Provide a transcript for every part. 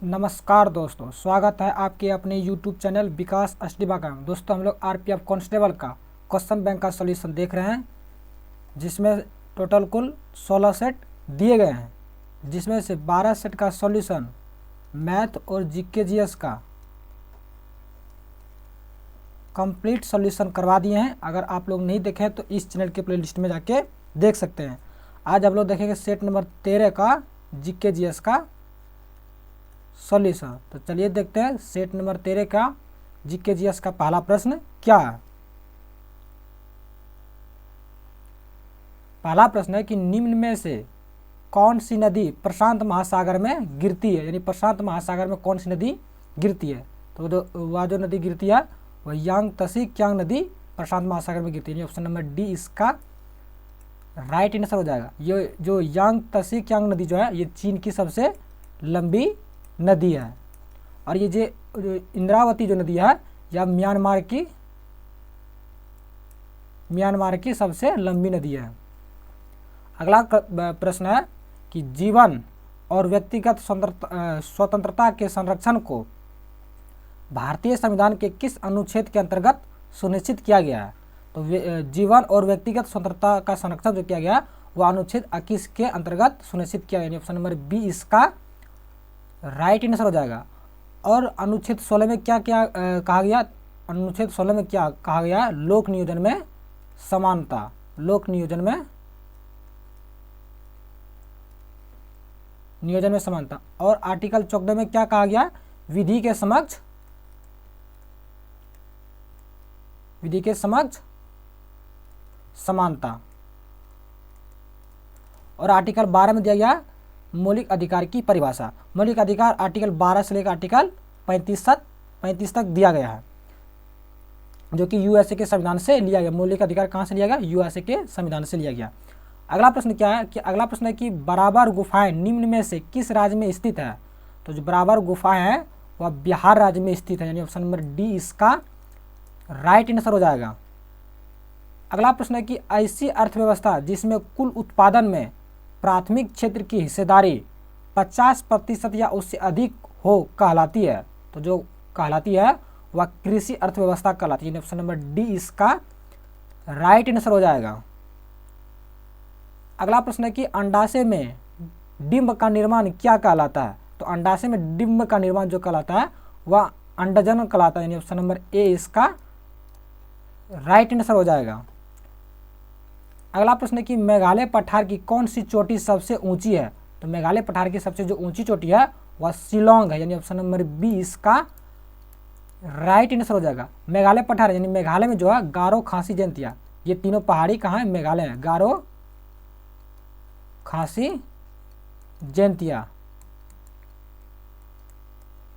नमस्कार दोस्तों, स्वागत है आपके अपने YouTube चैनल विकास अस्टिबा का। दोस्तों, हम लोग आरपीएफ कांस्टेबल का क्वेश्चन बैंक का सॉल्यूशन देख रहे हैं, जिसमें टोटल कुल 16 सेट दिए गए हैं, जिसमें से 12 सेट का सॉल्यूशन मैथ और जीके जीएस का कंप्लीट सॉल्यूशन करवा दिए हैं। अगर आप लोग नहीं देखें तो इस चैनल के प्लेलिस्ट में जाके देख सकते हैं। आज हम लोग देखेंगे सेट नंबर 13 का जीके जीएस का सॉल्यूशन। तो चलिए देखते हैं सेट नंबर 13 का जीके जीएस का पहला प्रश्न क्या है। पहला प्रश्न है कि निम्न में से कौन सी नदी प्रशांत महासागर में गिरती है, यानी प्रशांत महासागर में कौन सी नदी गिरती है। तो वह जो नदी गिरती है वह यांग तसी क्यांग नदी प्रशांत महासागर में गिरती है, ऑप्शन नंबर डी इसका राइट आंसर हो जाएगा। ये जो यांग तसी क्यांग नदी जो है ये चीन की सबसे लंबी नदी है, और ये जो इंद्रावती जो नदी है यह म्यांमार की सबसे लंबी नदी है। अगला प्रश्न है कि जीवन और व्यक्तिगत स्वतंत्रता के संरक्षण को भारतीय संविधान के किस अनुच्छेद के अंतर्गत सुनिश्चित किया गया है। तो जीवन और व्यक्तिगत स्वतंत्रता का संरक्षण जो किया गया वह अनुच्छेद 21 के अंतर्गत सुनिश्चित किया गया, ऑप्शन नंबर बी इसका राइट आंसर हो जाएगा। और अनुच्छेद 16 में क्या क्या कहा गया, अनुच्छेद 16 में क्या कहा गया, लोक नियोजन में समानता, लोक नियोजन में समानता। और आर्टिकल 14 में क्या कहा गया, विधि के समक्ष समानता। और आर्टिकल 12 में दिया गया मौलिक अधिकार की परिभाषा। मौलिक अधिकार आर्टिकल 12 से लेकर आर्टिकल 35 तक दिया गया है, जो कि यूएसए के संविधान से लिया गया। मौलिक अधिकार कहाँ से लिया गया, यूएसए के संविधान से लिया गया। अगला प्रश्न क्या है कि अगला प्रश्न है कि बराबर गुफाएं निम्न में से किस राज्य में स्थित है। तो जो बराबर गुफाएं हैं वह बिहार राज्य में स्थित है, यानी ऑप्शन नंबर डी इसका राइट आंसर हो जाएगा। अगला प्रश्न है कि ऐसी अर्थव्यवस्था जिसमें कुल उत्पादन में प्राथमिक क्षेत्र की हिस्सेदारी 50% या उससे अधिक हो कहलाती है। तो जो कहलाती है वह कृषि अर्थव्यवस्था कहलाती है, ऑप्शन नंबर डी इसका राइट आंसर हो जाएगा। अगला प्रश्न है कि अंडाशय में डिंब का निर्माण क्या कहलाता है। तो अंडाशय में डिंब का निर्माण जो कहलाता है वह अंडजन कहलाता है, यानी ऑप्शन नंबर ए इसका राइट आंसर हो जाएगा। अगला प्रश्न है कि मेघालय पठार की कौन सी चोटी सबसे ऊंची है। तो मेघालय पठार की सबसे जो ऊंची चोटी है वह शिलोंग है, यानी ऑप्शन नंबर बी इसका राइट आंसर हो जाएगा। मेघालय पठार यानी मेघालय में जो है गारो, खासी, जयंतिया, ये तीनों पहाड़ी कहाँ है, मेघालय है। गारो, खासी, जयंतिया,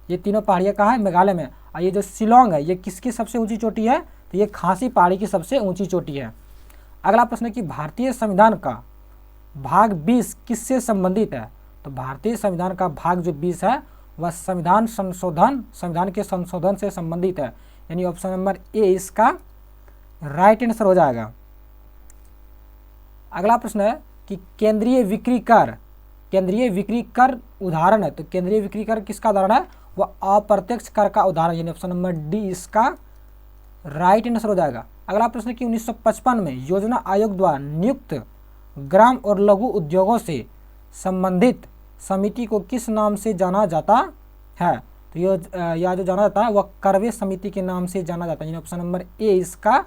ये तीनों पहाड़ियाँ कहाँ है, मेघालय में। और ये जो शिलोंग है ये किसकी सबसे ऊंची चोटी है, तो ये खासी पहाड़ी की सबसे ऊंची चोटी है। अगला प्रश्न है कि भारतीय संविधान का भाग 20 किससे संबंधित है। तो भारतीय संविधान का भाग जो 20 है वह संविधान के संशोधन से संबंधित है, यानी ऑप्शन नंबर ए इसका राइट आंसर हो जाएगा। अगला प्रश्न है कि केंद्रीय बिक्री कर उदाहरण है। तो केंद्रीय बिक्री कर किसका उदाहरण है, वह अप्रत्यक्ष कर का उदाहरण, यानी ऑप्शन नंबर डी इसका राइट आंसर हो जाएगा। अगला प्रश्न है कि 1955 में योजना आयोग द्वारा नियुक्त ग्राम और लघु उद्योगों से संबंधित समिति को किस नाम से जाना जाता है। तो यह जो जाना जाता है वह करवे समिति के नाम से जाना जाता है, यानी ऑप्शन नंबर ए इसका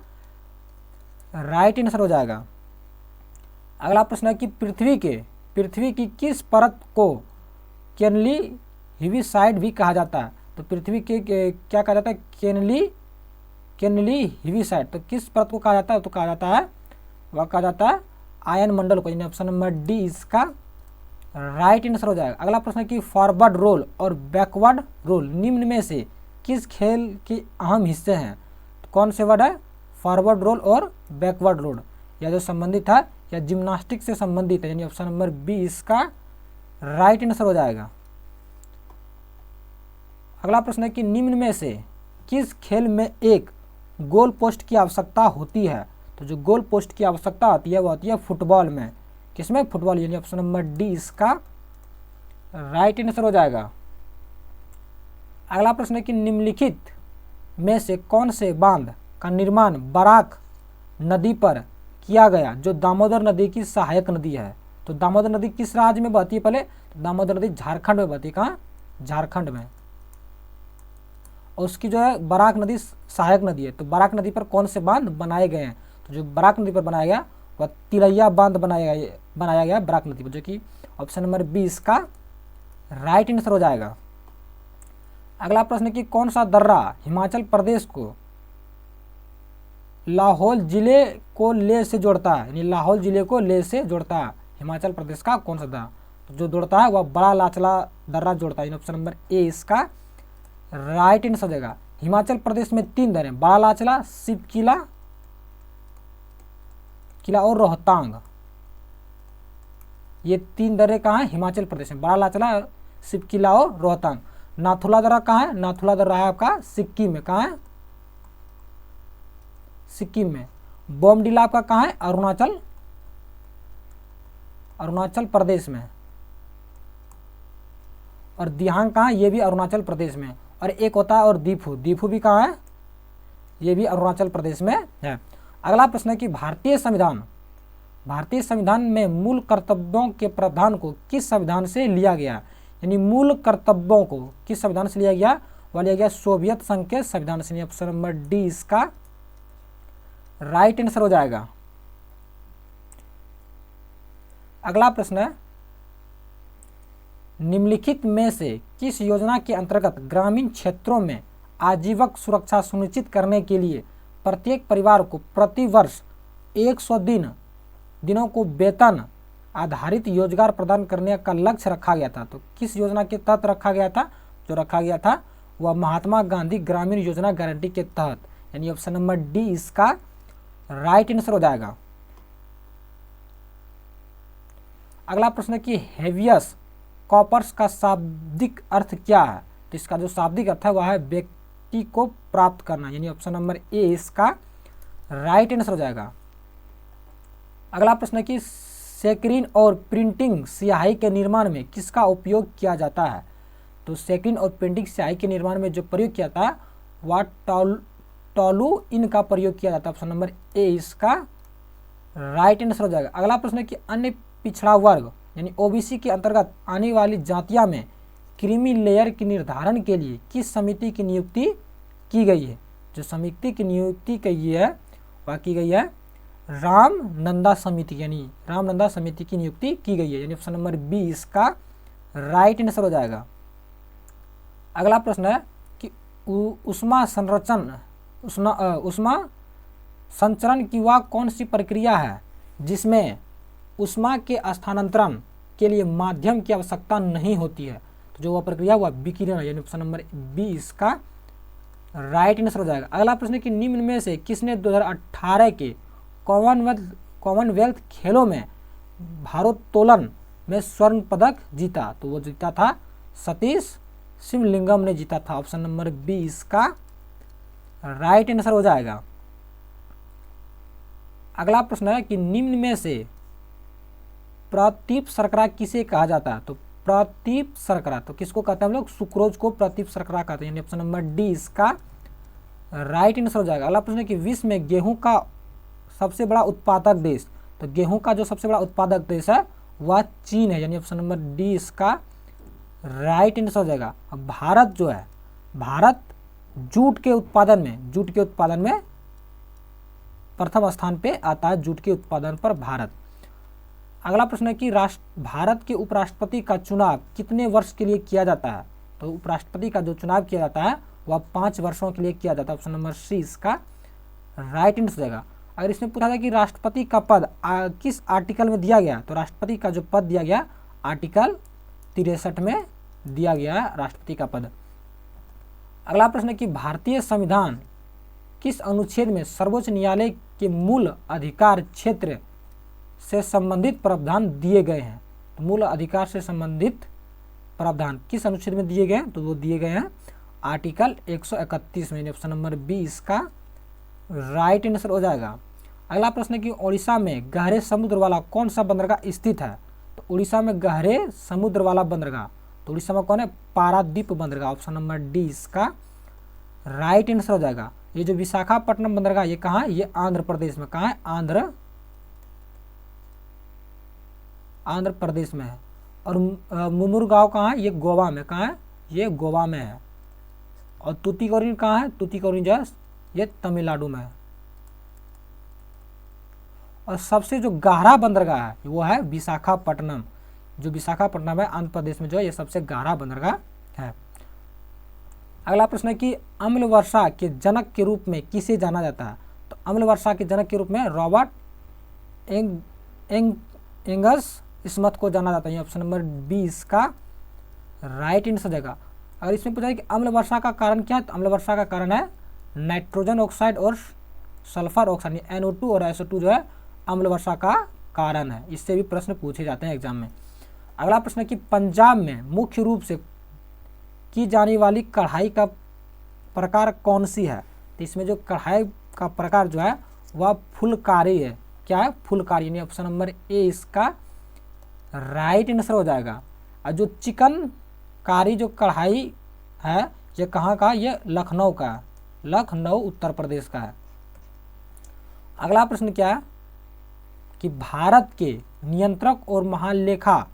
राइट आंसर हो जाएगा। अगला प्रश्न है कि पृथ्वी की किस परत को केनली हिवीसाइड भी कहा जाता है। तो पृथ्वी के क्या कहा जाता है, केनली हिवीसाइड। तो किस परत को कहा जाता है, तो कहा जाता है वह कहा जाता है आयन मंडल को, यानी ऑप्शन नंबर डी इसका राइट आंसर हो जाएगा। अगला प्रश्न है कि फॉरवर्ड रोल और बैकवर्ड रोल निम्न में से किस खेल के अहम हिस्से हैं। तो कौन से वर्ड है, फॉरवर्ड रोल और बैकवर्ड रोल, या जो संबंधित है या जिम्नास्टिक से संबंधित है, यानी ऑप्शन नंबर बी इसका राइट आंसर हो जाएगा। अगला प्रश्न है कि निम्न में से किस खेल में एक गोल पोस्ट की आवश्यकता होती है। तो जो गोल पोस्ट की आवश्यकता होती है वह होती है फुटबॉल में। किसमें, फुटबॉल, यानी ऑप्शन नंबर डी इसका राइट आंसर हो जाएगा। अगला प्रश्न है कि निम्नलिखित में से कौन से बांध का निर्माण बराक नदी पर किया गया जो दामोदर नदी की सहायक नदी है। तो दामोदर नदी किस राज्य में बहती है पहले? तो दामोदर नदी झारखंड में बहती है। कहाँ? झारखंड में। और उसकी जो है बराक नदी सहायक नदी है। तो बराक नदी पर कौन से बांध बनाए गए हैं? तो जो बराक नदी पर बनाया गया वह तिलैया बांध बनाया गया बराक नदी पर, जो कि ऑप्शन नंबर 20 का राइट आंसर हो जाएगा। अगला प्रश्न कि कौन सा दर्रा हिमाचल प्रदेश को लाहौल जिले को लेह से जोड़ता है, यानी लाहौल जिले को लेह से जोड़ता है। हिमाचल प्रदेश का कौन सा दर्रा तो जो जोड़ता है वह बड़ा लाचला दर्रा जोड़ता है। ऑप्शन नंबर ए इसका राइट आंसर हो जाएगा। हिमाचल प्रदेश में 3 दर्रे, बड़ा लाचला, शिव किला और रोहतांग, ये 3 दर्रे कहाँ हैं? हिमाचल प्रदेश में, बड़ा लाचला, शिव किला और रोहतांग। नाथुला दर्रा कहाँ है? नाथुला दर्रा है आपका सिक्किम में। कहाँ है? सिक्किम में। बोमडिला आपका कहाँ है? अरुणाचल प्रदेश में। और दिहांग कहाँ है? ये भी अरुणाचल प्रदेश में। और एक होता है और दीफू भी कहाँ है? ये भी अरुणाचल प्रदेश में है। अगला प्रश्न है कि भारतीय संविधान में मूल कर्तव्यों के प्रावधान को किस संविधान से लिया गया? यानी मूल कर्तव्यों को किस संविधान से लिया गया? वह लिया गया सोवियत संघ के संविधान से। ऑप्शन नंबर डी इसका राइट आंसर हो जाएगा। अगला प्रश्न है निम्नलिखित में से किस योजना के अंतर्गत ग्रामीण क्षेत्रों में आजीवन सुरक्षा सुनिश्चित करने के लिए प्रत्येक परिवार को प्रति वर्ष 100 दिनों को वेतन आधारित रोजगार प्रदान करने का लक्ष्य रखा गया था? तो किस योजना के तहत रखा गया था? जो रखा गया था वह महात्मा गांधी ग्रामीण योजना गारंटी के तहत, यानी ऑप्शन नंबर डी इसका राइट आंसर हो जाएगा। अगला प्रश्न है कि हेवियस कॉर्पस का शाब्दिक अर्थ क्या है? तो इसका जो शाब्दिक अर्थ है वह है व्यक्ति को प्राप्त करना, यानी ऑप्शन नंबर ए इसका राइट आंसर हो जाएगा। अगला प्रश्न है कि सेक्रिन और प्रिंटिंग स्याही के निर्माण में किसका उपयोग किया जाता है? तो सेक्रिन और प्रिंटिंग स्याही के निर्माण में जो प्रयोग किया था वह टॉलुइन का प्रयोग किया जाता है। ऑप्शन नंबर ए इसका राइट आंसर हो जाएगा। अगला प्रश्न है कि अन्य पिछड़ा वर्ग यानी ओबीसी के अंतर्गत आने वाली जातियां में क्रीमी लेयर के निर्धारण के लिए किस समिति की नियुक्ति की गई है? जो समिति की नियुक्ति की है वह की गई है रामनंदा समिति, यानी रामनंदा समिति की नियुक्ति की गई है, यानी ऑप्शन नंबर बी इसका राइट आंसर हो जाएगा। अगला प्रश्न है कि ऊष्मा संचरण की वह कौन सी प्रक्रिया है जिसमें ऊष्मा के स्थानांतरण के लिए माध्यम की आवश्यकता नहीं होती है? तो जो वह प्रक्रिया वह विकिरण है, यानी ऑप्शन नंबर बी इसका राइट आंसर हो जाएगा। अगला प्रश्न है कि निम्न में से किसने 2018 के कॉमनवेल्थ खेलों में भारोत्तोलन में स्वर्ण पदक जीता? तो वो जीता था सतीश शिवलिंगम ने जीता था। ऑप्शन नंबर बी इसका राइट आंसर हो जाएगा। अगला प्रश्न है कि निम्न में से प्रतिप शर्करा किसे कहा जाता है? तो प्रतिप शर्करा तो किसको कहते हैं हम लोग? सुक्रोज को प्रतिप शर्करा कहते हैं, यानी ऑप्शन नंबर डी इसका राइट आंसर हो जाएगा। अगला प्रश्न है कि विश्व में गेहूं का सबसे बड़ा उत्पादक देश, तो गेहूं का जो सबसे बड़ा उत्पादक देश है वह चीन है, यानी ऑप्शन नंबर डी इसका राइट आंसर हो जाएगा। अब भारत जो है, भारत जूट के उत्पादन में प्रथम स्थान पे आता है, जूट के उत्पादन पर भारत। अगला प्रश्न है कि भारत के उपराष्ट्रपति का चुनाव कितने वर्ष के लिए किया जाता है? तो उपराष्ट्रपति का जो चुनाव किया जाता है वह 5 वर्षों के लिए किया जाता है। ऑप्शन नंबर सी इसका राइट आंसर हो जाएगा। अगर इसमें पूछा जाए कि राष्ट्रपति का पद किस आर्टिकल में दिया गया, तो राष्ट्रपति का जो पद दिया गया आर्टिकल 63 में दिया गया राष्ट्रपति का पद। अगला प्रश्न है कि भारतीय संविधान किस अनुच्छेद में सर्वोच्च न्यायालय के मूल अधिकार क्षेत्र से संबंधित प्रावधान दिए गए हैं? तो मूल अधिकार से संबंधित प्रावधान किस अनुच्छेद में दिए गए हैं? तो वो दिए गए हैं आर्टिकल 131 में, ऑप्शन नंबर बी इसका राइट आंसर हो जाएगा। अगला प्रश्न है कि उड़ीसा में गहरे समुद्र वाला कौन सा बंदरगाह स्थित है? तो उड़ीसा में गहरे समुद्र वाला बंदरगाह तो उड़ीसा में कौन है, पारादीप बंदरगाह। ऑप्शन नंबर डी इसका राइट आंसर हो जाएगा। ये जो विशाखापट्टनम बंदरगाह ये कहाँ है, ये आंध्र प्रदेश में, कहाँ है, आंध्र प्रदेश में है। और मुमुरगांव कहाँ है, ये गोवा में, कहाँ है, ये गोवा में है। और तूतीकोरिन कहाँ है, तूतीकोरिन जो है ये तमिलनाडु में है। और सबसे जो गहरा बंदरगाह है वो है विशाखापट्टनम। जो विशाखापट्टनम है आंध्र प्रदेश में जो है ये सबसे गहरा बंदरगाह है। अगला प्रश्न है कि अम्ल वर्षा के जनक के रूप में किसे जाना जाता है। तो अम्ल वर्षा के जनक के रूप में रॉबर्ट एंगस स्मिथ को जाना जाता है। ऑप्शन नंबर बी इसका राइट आंसर हो जाएगा। अगर इसमें पूछा है कि अम्ल वर्षा का कारण क्या है, तो अम्ल वर्षा का कारण है नाइट्रोजन ऑक्साइड और सल्फर ऑक्साइड, NO2 और SO2 जो है अम्ल वर्षा का कारण है। इससे भी प्रश्न पूछे जाते हैं एग्जाम में। अगला प्रश्न है कि पंजाब में मुख्य रूप से की जाने वाली कढ़ाई का प्रकार कौन सी है। तो इसमें जो कढ़ाई का प्रकार जो है वह फुलकारी है। क्या है, फुलकारी, यानी ऑप्शन नंबर ए इसका राइट आंसर हो जाएगा। और जो चिकनकारी जो कढ़ाई है ये कहाँ का, ये लखनऊ का है, लखनऊ उत्तर प्रदेश का है। अगला प्रश्न क्या है कि भारत के नियंत्रक और महालेखा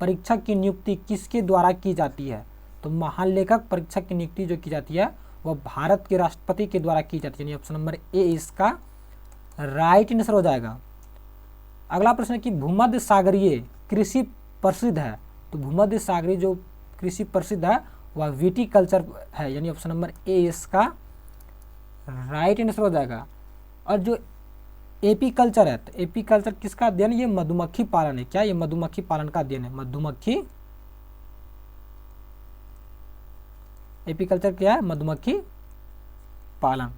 परीक्षक की नियुक्ति किसके द्वारा की जाती है। तो महालेखक परीक्षक की नियुक्ति जो की जाती है वह भारत के राष्ट्रपति के द्वारा की जाती है, यानी ऑप्शन नंबर ए इसका राइट आंसर हो जाएगा। अगला प्रश्न है कि भूमध्य सागरीय कृषि प्रसिद्ध है। तो भूमध्य सागरीय जो कृषि प्रसिद्ध है वह विटीकल्चर है, यानी ऑप्शन नंबर ए इसका राइट आंसर हो जाएगा। और जो एपीकल्चर है, तो एपीकल्चर किसका अध्ययन, ये मधुमक्खी पालन है। क्या, ये मधुमक्खी पालन का अध्ययन है, मधुमक्खी। एपीकल्चर क्या है, मधुमक्खी पालन।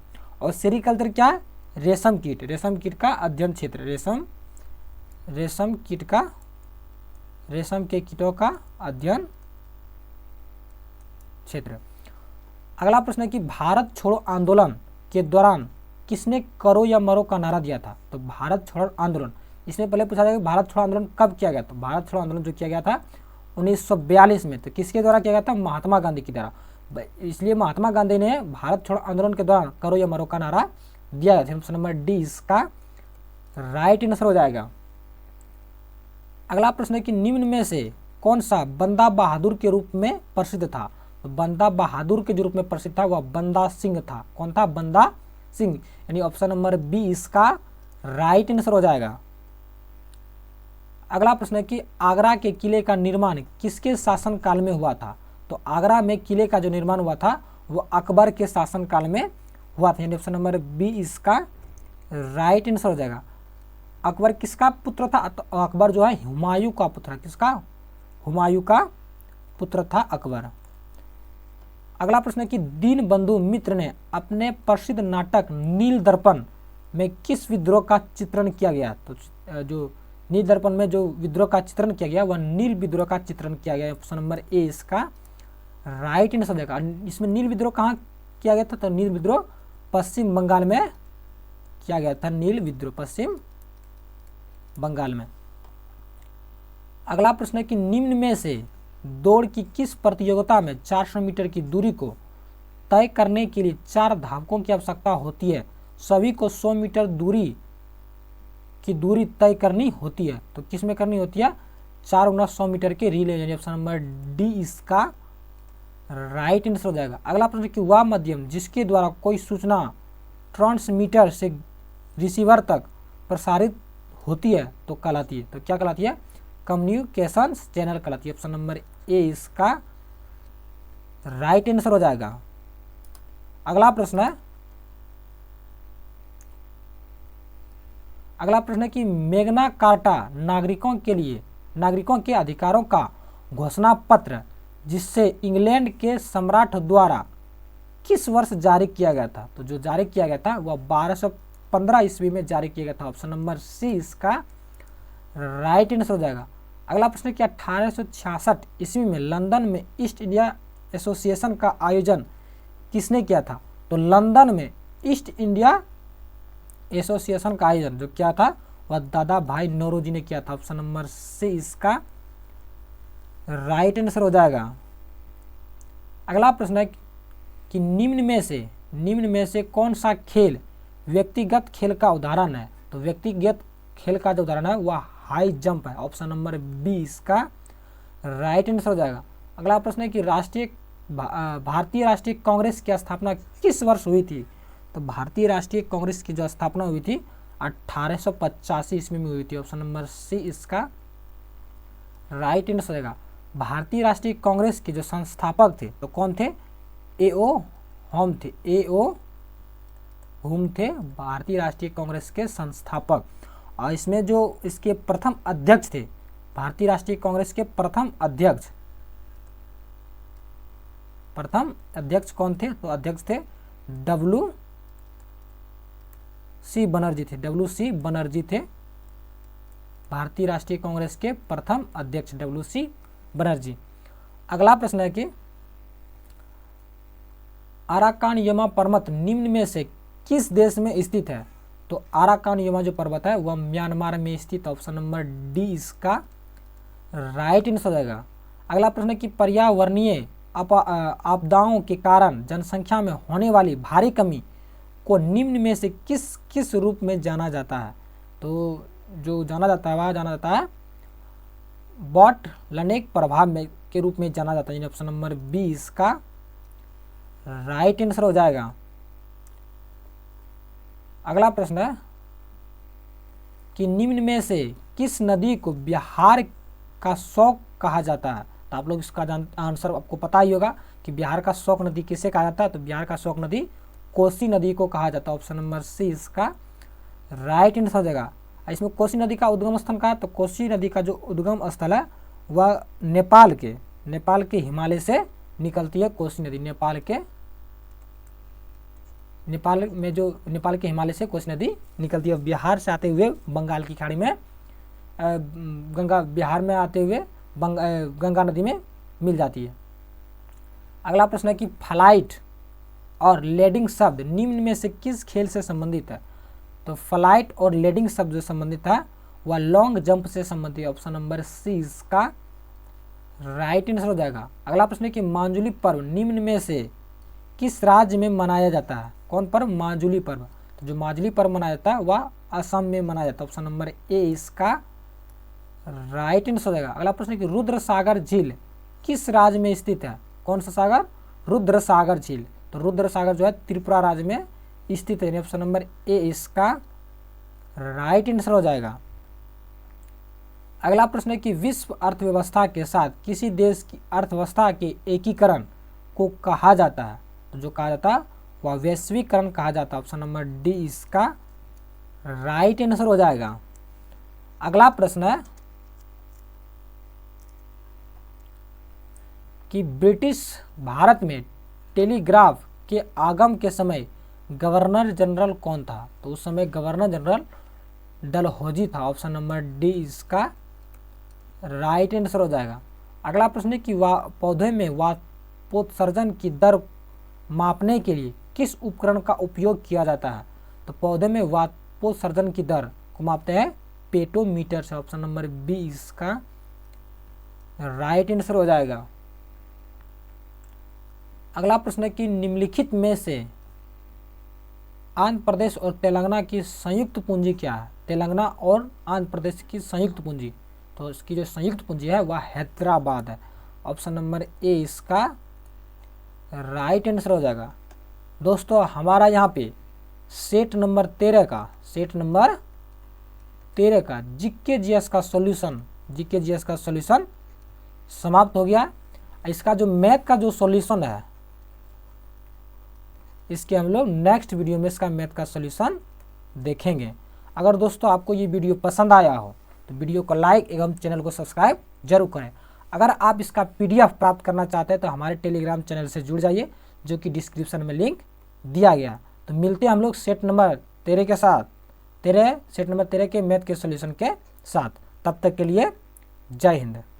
और सेरीकल्चर क्या है, रेशम कीट, रेशम कीट का अध्ययन क्षेत्र, रेशम के कीटों का अध्ययन क्षेत्र। अगला प्रश्न है कि भारत छोड़ो आंदोलन के दौरान किसने करो या मरो का नारा दिया था। तो भारत छोड़ो आंदोलन, इसमें पहले पूछा जाएगा भारत छोड़ो आंदोलन कब किया गया। तो भारत छोड़ो आंदोलन जो किया गया था 1942 में। तो किसके द्वारा किया गया था, महात्मा गांधी के द्वारा। इसलिए महात्मा गांधी ने भारत छोड़ो आंदोलन के दौरान करो या मरो का नारा दिया था। ऑप्शन नंबर डी इसका राइट आंसर हो जाएगा। अगला प्रश्न है कि निम्न में से कौन सा बंदा बहादुर के रूप में प्रसिद्ध था। तो बंदा बहादुर के जो रूप में प्रसिद्ध था वह बंदा सिंह था। कौन था, बंदा सिंह, यानी ऑप्शन नंबर बी इसका राइट आंसर हो जाएगा। अगला प्रश्न है कि आगरा के किले का निर्माण किसके शासन काल में हुआ था। तो आगरा में किले का जो निर्माण हुआ था वो अकबर के शासन काल में हुआ था, यानी ऑप्शन नंबर बी इसका राइट आंसर हो जाएगा। अकबर किसका पुत्र था, तो अकबर जो है हुमायूं का पुत्र है। किसका, हुमायूं का पुत्र था अकबर। अगला प्रश्न है कि दीनबंधु मित्र ने अपने प्रसिद्ध नाटक नील दर्पण में किस विद्रोह का चित्रण किया गया। तो जो नील दर्पण में जो विद्रोह का चित्रण किया गया वह नील विद्रोह का चित्रण किया गया। ऑप्शन नंबर ए इसका राइट आंसर हो जाएगा। इसमें नील विद्रोह कहाँ किया गया था, तो नील विद्रोह पश्चिम बंगाल में किया गया था, नील विद्रोह पश्चिम बंगाल में। अगला प्रश्न है कि निम्न में से दौड़ की किस प्रतियोगिता में 400 मीटर की दूरी को तय करने के लिए 4 धावकों की आवश्यकता होती है। सभी को 100 मीटर दूरी की दूरी तय करनी होती है। तो किस में करनी होती है, 4 × 100 मीटर के रिले, यानी ऑप्शन नंबर डी इसका राइट आंसर हो जाएगा। अगला प्रश्न कि वह माध्यम जिसके द्वारा कोई सूचना ट्रांसमीटर से रिसीवर तक प्रसारित होती है तो कहलाती है। तो क्या कहलाती है, कम्युनिकेशन चैनल कहलाती है। ऑप्शन नंबर ए इसका राइट आंसर हो जाएगा। अगला प्रश्न है कि मैग्ना कार्टा नागरिकों के अधिकारों का घोषणा पत्र जिससे इंग्लैंड के सम्राट द्वारा किस वर्ष जारी किया गया था। तो जो जारी किया गया था वह 1215 ईस्वी में जारी किया गया था। ऑप्शन नंबर सी इसका राइट आंसर हो जाएगा। अगला प्रश्न है कि 1866 ईस्वी में लंदन में ईस्ट इंडिया एसोसिएशन का आयोजन किसने किया था। तो लंदन में ईस्ट इंडिया एसोसिएशन का आयोजन जो किया था वह दादा भाई नौरोजी ने किया था। ऑप्शन नंबर सी इसका राइट आंसर हो जाएगा। अगला प्रश्न है कि निम्न में से कौन सा खेल व्यक्तिगत खेल का उदाहरण है। तो व्यक्तिगत खेल का जो उदाहरण है वह हाई जंप है। ऑप्शन नंबर बी इसका राइट आंसर हो जाएगा। अगला प्रश्न है कि भारतीय राष्ट्रीय कांग्रेस की स्थापना किस वर्ष हुई थी। तो भारतीय राष्ट्रीय कांग्रेस की जो स्थापना हुई थी 1885 ईस्वी में हुई थी। ऑप्शन नंबर सी इसका राइट आंसर हो जाएगा। भारतीय राष्ट्रीय कांग्रेस के जो संस्थापक थे तो कौन थे, ए.ओ. होम थे। ए.ओ. होम थे भारतीय राष्ट्रीय कांग्रेस के संस्थापक। और इसमें जो इसके प्रथम अध्यक्ष थे, भारतीय राष्ट्रीय कांग्रेस के प्रथम अध्यक्ष कौन थे, तो अध्यक्ष थे डब्ल्यू.सी. बनर्जी थे। डब्ल्यू.सी. बनर्जी थे भारतीय राष्ट्रीय कांग्रेस के प्रथम अध्यक्ष, डब्ल्यू.सी. बनर्जी। अगला प्रश्न है कि अराकान यमा पर्वत निम्न में से किस देश में स्थित है। तो अराकान यमा जो पर्वत है वह म्यांमार में स्थित। ऑप्शन नंबर डी इसका राइट आंसर हो जाएगा। अगला प्रश्न है कि पर्यावरणीय आपदाओं के कारण जनसंख्या में होने वाली भारी कमी को निम्न में से किस रूप में जाना जाता है। तो जो जाना जाता है वह जाना जाता है बॉटलनेक प्रभाव में के रूप में जाना जाता है। ऑप्शन नंबर बी इसका राइट आंसर हो जाएगा। अगला प्रश्न है कि निम्न में से किस नदी को बिहार का शौक कहा जाता है। तो आप लोग इसका आंसर आपको पता ही होगा कि बिहार का शौक नदी किसे कहा जाता है। तो बिहार का शौक नदी कोसी नदी को कहा जाता है। ऑप्शन नंबर सी इसका राइट आंसर हो जाएगा। इसमें कोसी नदी का उद्गम स्थल कहाँ है, तो कोसी नदी का जो उद्गम स्थल है वह नेपाल के हिमालय से निकलती है। कोसी नदी नेपाल के हिमालय से कोसी नदी निकलती है। बिहार से आते हुए बंगाल की खाड़ी में बिहार में आते हुए गंगा नदी में मिल जाती है। अगला प्रश्न है कि फ्लाइट और लैंडिंग शब्द निम्न में से किस खेल से संबंधित है। तो फ्लाइट और लैंडिंग शब्द जो संबंधित है वह लॉन्ग जंप से संबंधित है। ऑप्शन नंबर सी इसका राइट आंसर हो जाएगा। अगला प्रश्न है कि माजुली पर्व निम्न में से किस राज्य में मनाया जाता है। कौन पर्व, माजुली पर्व। तो जो माजुली पर्व मनाया जाता है वह असम में मनाया जाता है। ऑप्शन नंबर ए इसका राइट आंसर हो जाएगा। अगला प्रश्न है कि रुद्र सागर झील किस राज्य में स्थित है। कौन सा सागर, रुद्र सागर झील। तो रुद्र सागर जो है त्रिपुरा राज्य में स्थित है। ऑप्शन नंबर ए इसका राइट आंसर हो जाएगा। अगला प्रश्न है कि विश्व अर्थव्यवस्था के साथ किसी देश की अर्थव्यवस्था के एकीकरण को कहा जाता है। तो जो कहा जाता है वह वैश्वीकरण कहा जाता है। ऑप्शन नंबर डी इसका राइट आंसर हो जाएगा। अगला प्रश्न है कि ब्रिटिश भारत में टेलीग्राफ के आगम के समय गवर्नर जनरल कौन था। तो उस समय गवर्नर जनरल डलहौजी था। ऑप्शन नंबर डी इसका राइट आंसर हो जाएगा। अगला प्रश्न है कि पौधे में वाष्पोत्सर्जन की दर मापने के लिए किस उपकरण का उपयोग किया जाता है। तो पौधे में वाष्पोत्सर्जन की दर को मापते हैं पेटोमीटर से। ऑप्शन नंबर बी इसका राइट आंसर हो जाएगा। अगला प्रश्न है कि निम्नलिखित में से आंध्र प्रदेश और तेलंगाना की संयुक्त पूंजी क्या है। तेलंगाना और आंध्र प्रदेश की संयुक्त पूंजी, तो इसकी जो संयुक्त पूंजी है वह हैदराबाद है। ऑप्शन नंबर ए इसका राइट आंसर हो जाएगा। दोस्तों हमारा यहाँ पे सेट नंबर 13 का जीके जीएस का सॉल्यूशन समाप्त हो गया। इसका जो मैथ का जो सॉल्यूशन है इसके हम लोग नेक्स्ट वीडियो में इसका मैथ का सॉल्यूशन देखेंगे। अगर दोस्तों आपको ये वीडियो पसंद आया हो तो वीडियो को लाइक एवं चैनल को सब्सक्राइब जरूर करें। अगर आप इसका पीडीएफ प्राप्त करना चाहते हैं तो हमारे टेलीग्राम चैनल से जुड़ जाइए, जो कि डिस्क्रिप्शन में लिंक दिया गया। तो मिलते हैं हम लोग सेट नंबर 13 के मैथ के सॉल्यूशन के साथ। तब तक के लिए जय हिंद।